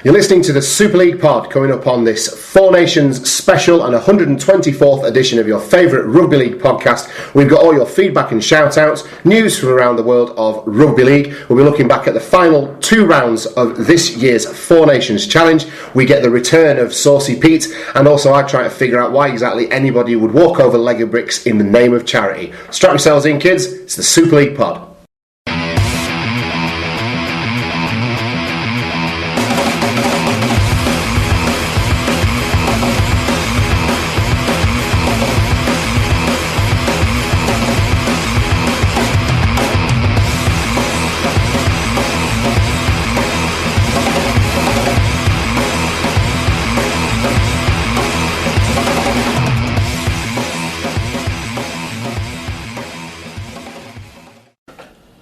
You're listening to the Super League Pod, coming up on this Four Nations special and 124th edition of your favourite Rugby League podcast. We've got all your feedback and shout-outs, news from around the world of Rugby League. We'll be looking back at the final 2 rounds of this year's Four Nations Challenge. We get the return of Saucy Pete, and also I try to figure out why exactly anybody would walk over Lego bricks in the name of charity. Strap yourselves in, kids. It's the Super League Pod.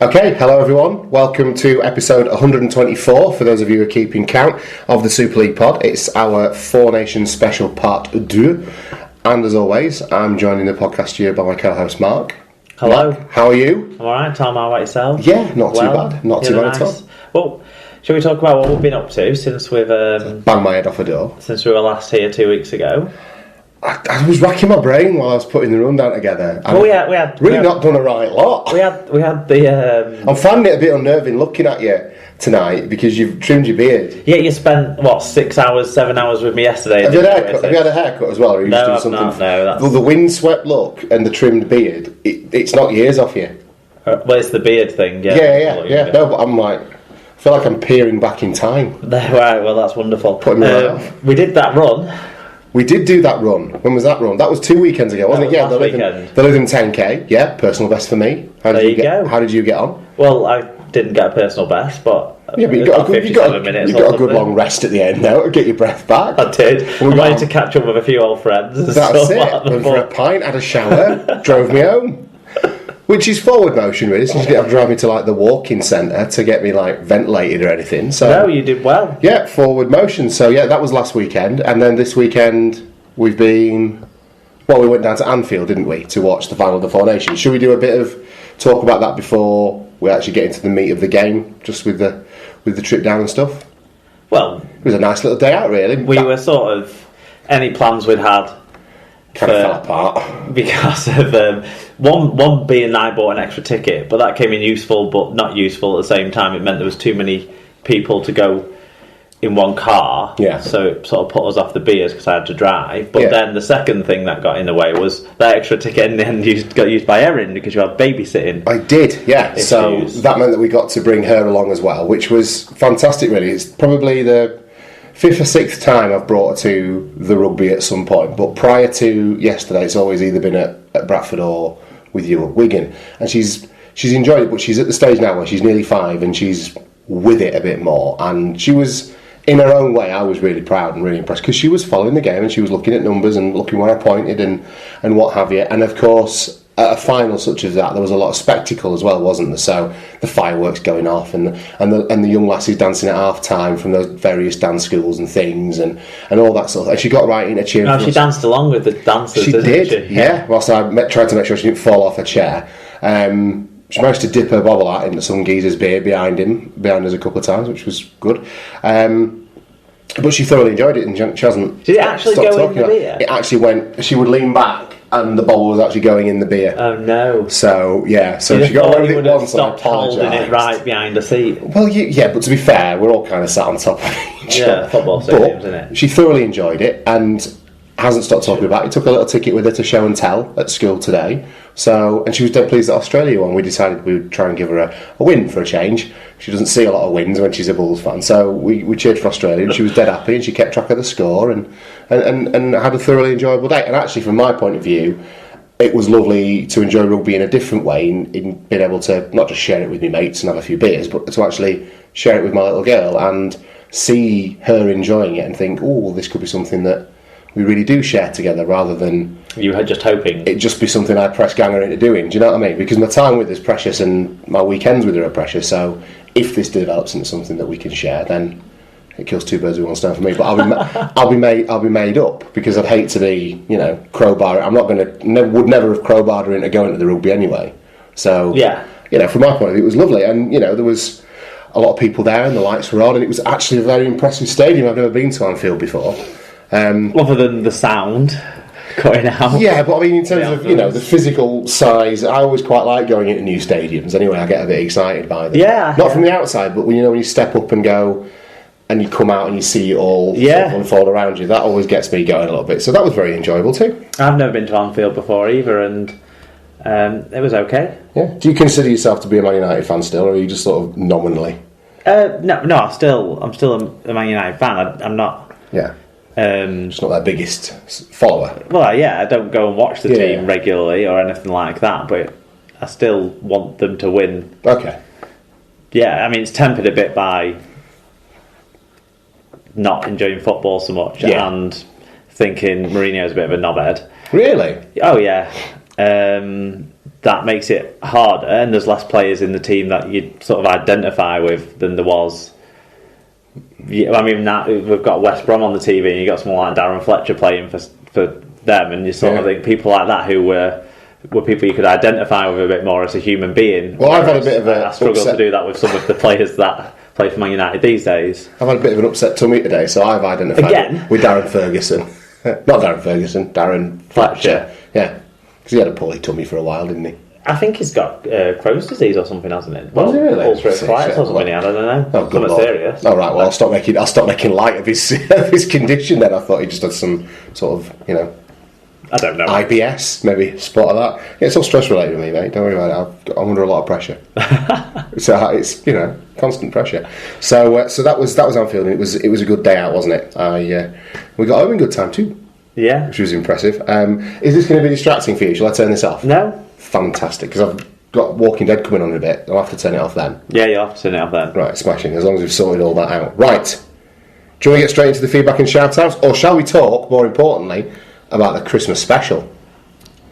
Okay, hello everyone. Welcome to episode 124, for those of you who are keeping count, of the Super League Pod. It's our Four Nations special part 2. And as always, I'm joining the podcast here by my co-host Mark. Hello. Mark, how are you? I'm alright, Tom. How about yourself? Yeah, not too bad. Not too bad at all. Well, shall we talk about what we've been up to since we've... Bang my head off a door. Since we were last here 2 weeks ago? I was racking my brain while I was putting the rundown together. Well, we had not done a right lot. We had the... I'm finding it a bit unnerving looking at you tonight because you've trimmed your beard. Yeah, you spent, 7 hours with me yesterday. Have you had a haircut as well? Or are you no, just doing I've something? not, no. The windswept look and the trimmed beard, it's not years off you. Well, it's the beard thing, yeah. Yeah. No, but I feel like I'm peering back in time. Right, well, that's wonderful. Putting me right off. We did that run. We did do that run. When was that run? That was 2 weekends ago, wasn't it? Yeah, last weekend. The Living 10k. Yeah, personal best for me. How did you get on? Well, I didn't get a personal best, but you got a good long rest at the end now to get your breath back. I did. I managed to catch up with a few old friends. That's it. Went for a pint, had a shower, drove me home. Which is forward motion, really, since you didn't have to drive me to the walking centre to get me ventilated or anything. So no, you did well. Yeah, forward motion. So yeah, that was last weekend, and then this weekend we've been. Well, we went down to Anfield, didn't we, to watch the final of the Four Nations? Should we do a bit of talk about that before we actually get into the meat of the game, just with the trip down and stuff? Well, it was a nice little day out, really. We were sort of any plans we'd had. Kind of fell apart because of one being I bought an extra ticket, but that came in useful but not useful at the same time. It meant there was too many people to go in one car, so it sort of put us off the beers because I had to drive. But then the second thing that got in the way was that extra ticket in the end got used by Erin because you had babysitting. I did, yeah. Issues. So that meant that we got to bring her along as well, which was fantastic. Really, it's probably the 5th or 6th time I've brought her to the rugby at some point, but prior to yesterday it's always either been at Bradford or with you at Wigan, and she's enjoyed it, but she's at the stage now where she's nearly 5 and she's with it a bit more, and she was, in her own way, I was really proud and really impressed because she was following the game and she was looking at numbers and looking where I pointed and what have you, and of course at a final such as that there was a lot of spectacle as well, wasn't there? So the fireworks going off and the young lassies dancing at half time from those various dance schools and things and all that sort of thing. And she got right into cheering. No, she danced along with the dancers. She did, yeah. Whilst I tried to make sure she didn't fall off her chair. She managed to dip her bobble out into some geezer's beer behind us a couple of times, which was good. But she thoroughly enjoyed it, and she hasn't. Did it actually go in the beer? It actually went. She would lean back, and the bottle was actually going in the beer. Oh no! So yeah, so she got away with it once, and I apologised. Holding it right behind the seat. Well, yeah, but to be fair, we're all kind of sat on top of each other. Yeah, football stadiums, isn't it? She thoroughly enjoyed it, and hasn't stopped talking about it. Took a little ticket with her to show and tell at school today. And she was dead pleased that Australia won. We decided we would try and give her a win for a change. She doesn't see a lot of wins when she's a Bulls fan, so we cheered for Australia, and she was dead happy, and she kept track of the score and had a thoroughly enjoyable day. And actually, from my point of view, it was lovely to enjoy rugby in a different way, in being able to not just share it with my mates and have a few beers, but to actually share it with my little girl and see her enjoying it and think, oh, well, this could be something that we really do share together, rather than you were just hoping it just be something I press ganger into doing. Do you know what I mean? Because my time with her is precious and my weekends with her are precious. So if this develops into something that we can share, then it kills two birds with one stone for me. But I'll be made up, because I'd hate to be, crowbar. I'm not would never have crowbarred her into going to the rugby anyway. So yeah, from my point of view, it was lovely, and there was a lot of people there, and the lights were on, and it was actually a very impressive stadium. I've never been to Anfield before. Other than the sound cutting out. Yeah, but I mean, in terms of the physical size, I always quite like going into new stadiums. Anyway, I get a bit excited by them. Yeah, not from the outside, but when you step up and go, and you come out and you see it all sort of unfold around you. That always gets me going a little bit. So that was very enjoyable too. I've never been to Anfield before either, and it was okay. Yeah. Do you consider yourself to be a Man United fan still, or are you just sort of nominally? No. I'm still a Man United fan. I'm not. Yeah. Just not their biggest follower. Well, yeah, I don't go and watch the team regularly or anything like that, but I still want them to win. Okay. Yeah, I mean, it's tempered a bit by not enjoying football so much and thinking Mourinho's a bit of a knobhead. Really? Oh, yeah. That makes it harder, and there's less players in the team that you'd sort of identify with than there was. I mean, now we've got West Brom on the TV, and you've got someone like Darren Fletcher playing for them, and you sort of think people like that who were people you could identify with a bit more as a human being. Well, I've had a bit of a... I struggle to do that with some of the players that play for Man United these days. I've had a bit of an upset tummy today, so I've identified with Darren Ferguson. Not Darren Ferguson, Darren Fletcher. Yeah, because he had a poorly tummy for a while, didn't he? I think he's got Crohn's disease or something, hasn't he? Well, really? Ulcerative colitis or something. I don't know. Oh, good Lord. Serious. Oh, right. Well, I'll stop making light of his his condition. Then I thought he just had some sort of I don't know. IBS, maybe spot of that. Yeah, it's all stress related with me, mate. Don't worry about it. I'm under a lot of pressure. So it's constant pressure. So that was Anfield, and it was a good day out, wasn't it? We got home in good time too. Yeah, which was impressive. Is this going to be distracting for you? Shall I turn this off? No. Fantastic, because I've got Walking Dead coming on in a bit. I'll have to turn it off then. Yeah, you'll have to turn it off then. Right, smashing. As long as we've sorted all that out. Right. Do you want to get straight into the feedback and shout-outs? Or shall we talk, more importantly, about the Christmas special?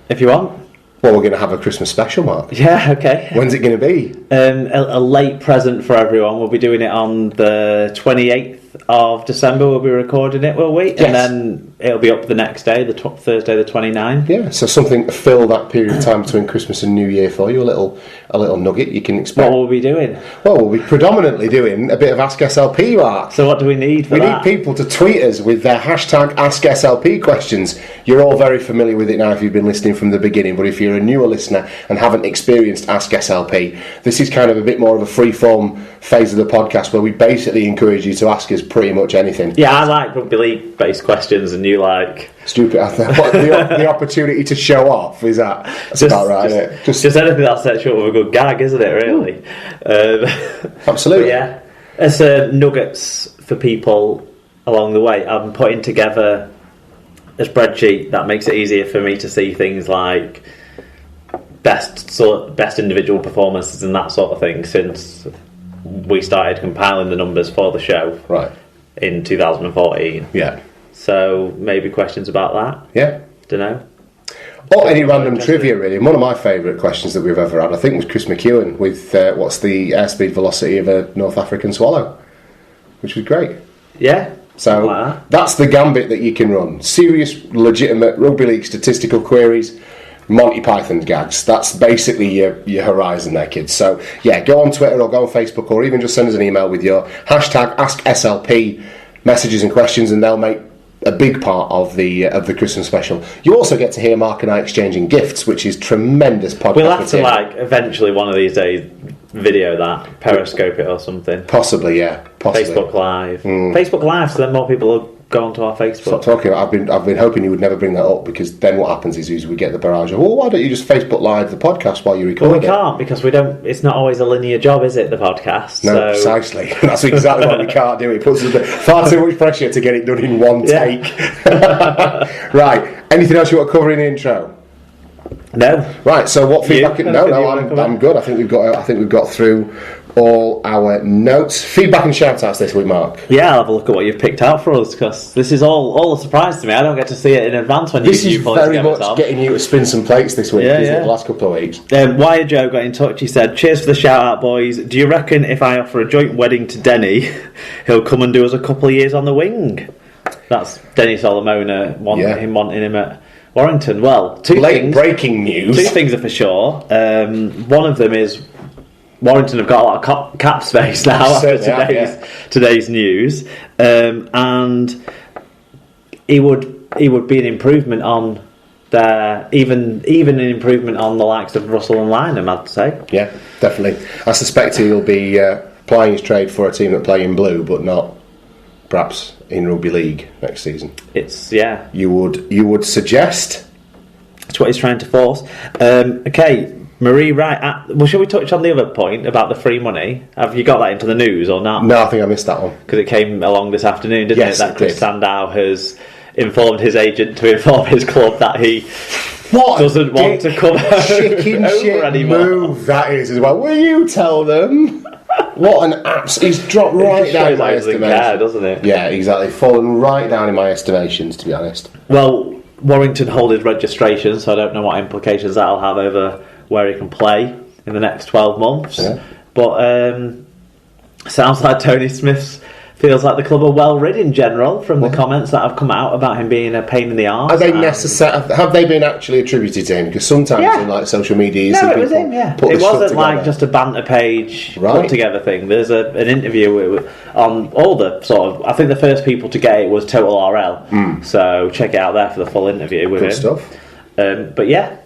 If you want. Well, we're going to have a Christmas special, Mark. Yeah, okay. When's it going to be? A late present for everyone. We'll be doing it on the 28th of December. We'll be recording it, will we? Yes. And then it'll be up the next day, Thursday the 29th. Yeah, so something to fill that period of time between Christmas and New Year for you. A little nugget you can expect. What will we be doing? Well, we'll be predominantly doing a bit of Ask SLP, Mark. So what do we need for that? We need people to tweet us with their hashtag Ask SLP questions. You're all very familiar with it now if you've been listening from the beginning, but if you're a newer listener and haven't experienced Ask SLP, this is kind of a bit more of a free-form phase of the podcast where we basically encourage you to ask us pretty much anything. Yeah, I like rugby league based questions, and you like stupid. The opportunity to show off is that's about right, isn't it? Just anything that sets you up with a good gag, isn't it? Really, absolutely. Yeah, as nuggets for people along the way, I'm putting together a spreadsheet that makes it easier for me to see things like best individual performances and that sort of thing since we started compiling the numbers for the show in 2014. Yeah. So maybe questions about that? Yeah. Don't know. Or any random trivia, really. And one of my favourite questions that we've ever had, I think, was Chris McEwen with what's the airspeed velocity of a North African swallow, which was great. Yeah. So that's the gambit that you can run. Serious, legitimate rugby league statistical queries, Monty Python gags. That's basically your horizon there, kids. So yeah, go on Twitter or go on Facebook or even just send us an email with your hashtag AskSLP messages and questions, and they'll make a big part of the Christmas special. You also get to hear Mark and I exchanging gifts, which is tremendous podcast. We'll have to eventually one of these days video that, Periscope it or something. Possibly, yeah. Possibly. Facebook Live. Facebook Live, so then more people will go onto our Facebook. Stop talking. I've been hoping you would never bring that up, because then what happens is we get the barrage of, well, why don't you just Facebook Live the podcast while you record it? Well, we can't, because we don't. It's not always a linear job, is it, the podcast? No, precisely. That's exactly what we can't do. It puts us far too much pressure to get it done in one take. Right. Anything else you want to cover in the intro? No. Right. So what feedback? I'm good. I think we've got through all our notes. Feedback and shout-outs this week, Mark. Yeah, I'll have a look at what you've picked out for us, because this is all a surprise to me. I don't get to see it in advance when this is very much getting you to spin some plates this week, isn't it, the last couple of weeks. Wire Joe got in touch. He said, cheers for the shout-out, boys. Do you reckon if I offer a joint wedding to Denny, he'll come and do us a couple of years on the wing? That's Denny Solomona wanting him at Warrington. Well, breaking news. Two things are for sure. One of them is Warrington have got a lot of cap space now after today's news, and he would be an improvement on their even an improvement on the likes of Russell and Lynham, I'd say. Yeah, definitely. I suspect he'll be plying his trade for a team that play in blue, but not perhaps in Rugby League next season. You would suggest. That's what he's trying to force. Okay. Marie Wright. Well, shall we touch on the other point about the free money? Have you got that into the news or not? No, I think I missed that one. Because it came along this afternoon, didn't it? That Chris Sandow has informed his agent to inform his club that he doesn't want to come chicken shit anymore. Move that is as well. Will you tell them? What an he's dropped right down in my estimation, doesn't it? Yeah, exactly. Fallen right down in my estimations, to be honest. Well, Warrington hold his registration, so I don't know what implications that'll have over where he can play in the next 12 months. Yeah. But sounds like Tony Smith feels like the club are well rid in general from the comments that have come out about him being a pain in the arse. Are they have they been actually attributed to him? Because sometimes in like social media, you see it was him. Yeah, it wasn't like just a banter page put together thing. There's an interview on all the sort of. I think the first people to get it was Total RL. So check it out there for the full interview with him. Good stuff. But yeah.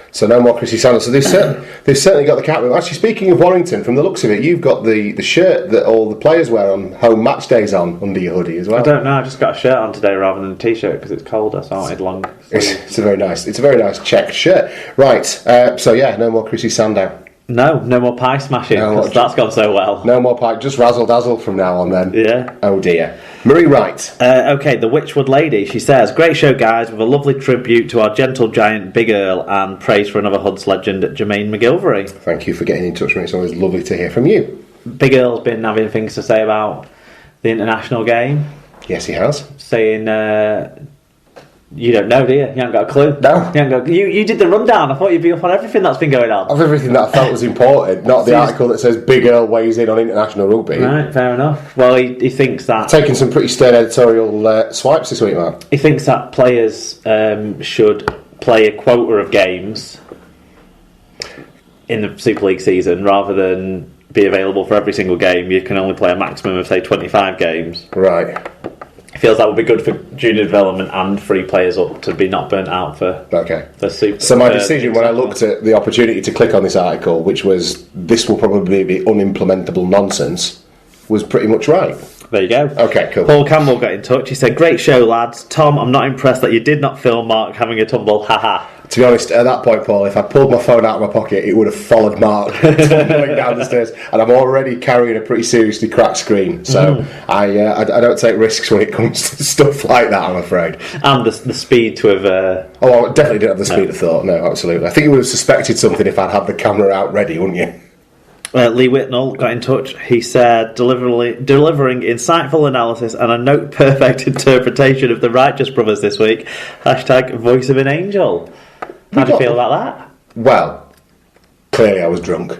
So no more Chrissy Sanders. So they've certainly got the cap. Actually, speaking of Warrington, from the looks of it, you've got the shirt that all the players wear on home match days on under your hoodie as well. I don't know. I just got a shirt on today rather than a t-shirt because it's colder, so I wanted long. It's a very nice checked shirt. Right. So yeah, no more Chrissy Sandow. No more pie smashing because that's gone so well. No more pie. Just razzle dazzle from now on then. Yeah. Oh dear. Marie Wright. Okay, the Witchwood Lady. She says, "Great show, guys, with a lovely tribute to our gentle giant Big Earl and praise for another Huds legend, Jermaine McGilvery." Thank you for getting in touch with me. It's always lovely to hear from you. Big Earl's been having things to say about the international game. Yes, he has. Saying, you don't know, do you? You haven't got a clue. No. You did the rundown. I thought you'd be up on everything that's been going on. Of everything that I felt was important, not the article that says Big Earl weighs in on international rugby. Right, fair enough. Well, he thinks that... Taking some pretty stern editorial swipes this week, Mark. He thinks that players should play a quota of games in the Super League season rather than be available for every single game. You can only play a maximum of, say, 25 games. Right. He feels that would be good for junior development and free players up to be not burnt out for the Super. So my decision when I looked at the opportunity to click on this article, which was this will probably be unimplementable nonsense, was pretty much right. There you go. Okay, cool. Paul Campbell got in touch. He said, "Great show, lads. Tom, I'm not impressed that you did not film Mark having a tumble. Haha." To be honest, at that point, Paul, if I pulled my phone out of my pocket, it would have followed Mark tumbling down the stairs. And I'm already carrying a pretty seriously cracked screen, so I don't take risks when it comes to stuff like that, I'm afraid. And the speed to have... I definitely didn't have the speed of thought, no, absolutely. I think you would have suspected something if I'd had the camera out ready, wouldn't you? Lee Whitnell got in touch. He said, delivering insightful analysis and a note-perfect interpretation of the Righteous Brothers this week. #voice of an angel. How do you feel about that? Well, clearly I was drunk,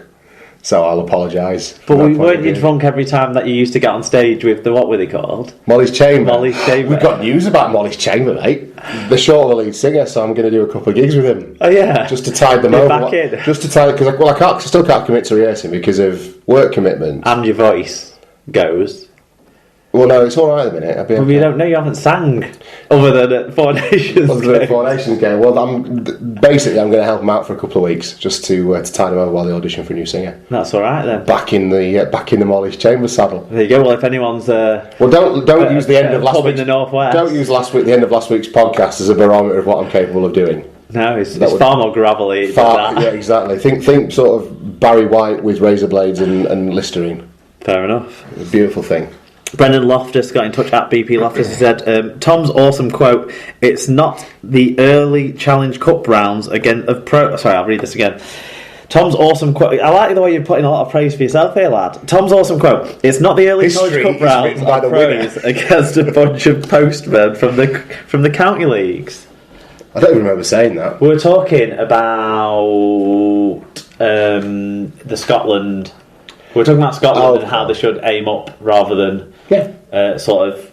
so I'll apologise. But weren't you drunk every time that you used to get on stage with the, what were they called? Molly's Chamber. Molly's Chamber. We've got news about Molly's Chamber, mate. The short of the lead singer, so I'm going to do a couple of gigs with him. Oh yeah? Just to tide them over. Back in. Just to tide, because I still can't commit to rehearsing because of work commitments. And your voice goes. Well, no, it's all right at the minute. Well, you don't know, you haven't sang other than at Four Nations. Other than Four Nations game. Well, I'm going to help them out for a couple of weeks just to tide them over while they audition for a new singer. That's all right then. Back in the Molly's Chamber saddle. There you go. Well, if anyone's don't use the end of last week's in the northwest. Don't use the end of last week's podcast as a barometer of what I'm capable of doing. No, it's far more gravelly. Yeah, exactly. Think sort of Barry White with razor blades and Listerine. Fair enough. It's a beautiful thing. Brendan Loftus got in touch at BP Loftus. He said, Tom's awesome quote, "It's not the early Challenge Cup rounds again of pro..." Sorry, I'll read this again. Tom's awesome quote. I like the way you're putting a lot of praise for yourself here, lad. Tom's awesome quote. "It's not the early Challenge Cup rounds of pros against a bunch of postmen from the county leagues." I don't even remember saying that. We were talking about the Scotland... We're talking about Scotland and how they should aim up rather than sort of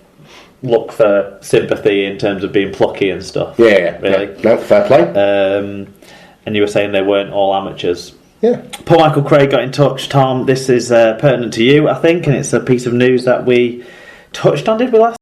look for sympathy in terms of being plucky and stuff. Yeah, really. Yeah. No, fair play. And you were saying they weren't all amateurs. Yeah. Paul Michael Craig got in touch. Tom, this is pertinent to you, I think, and it's a piece of news that we touched on, did we last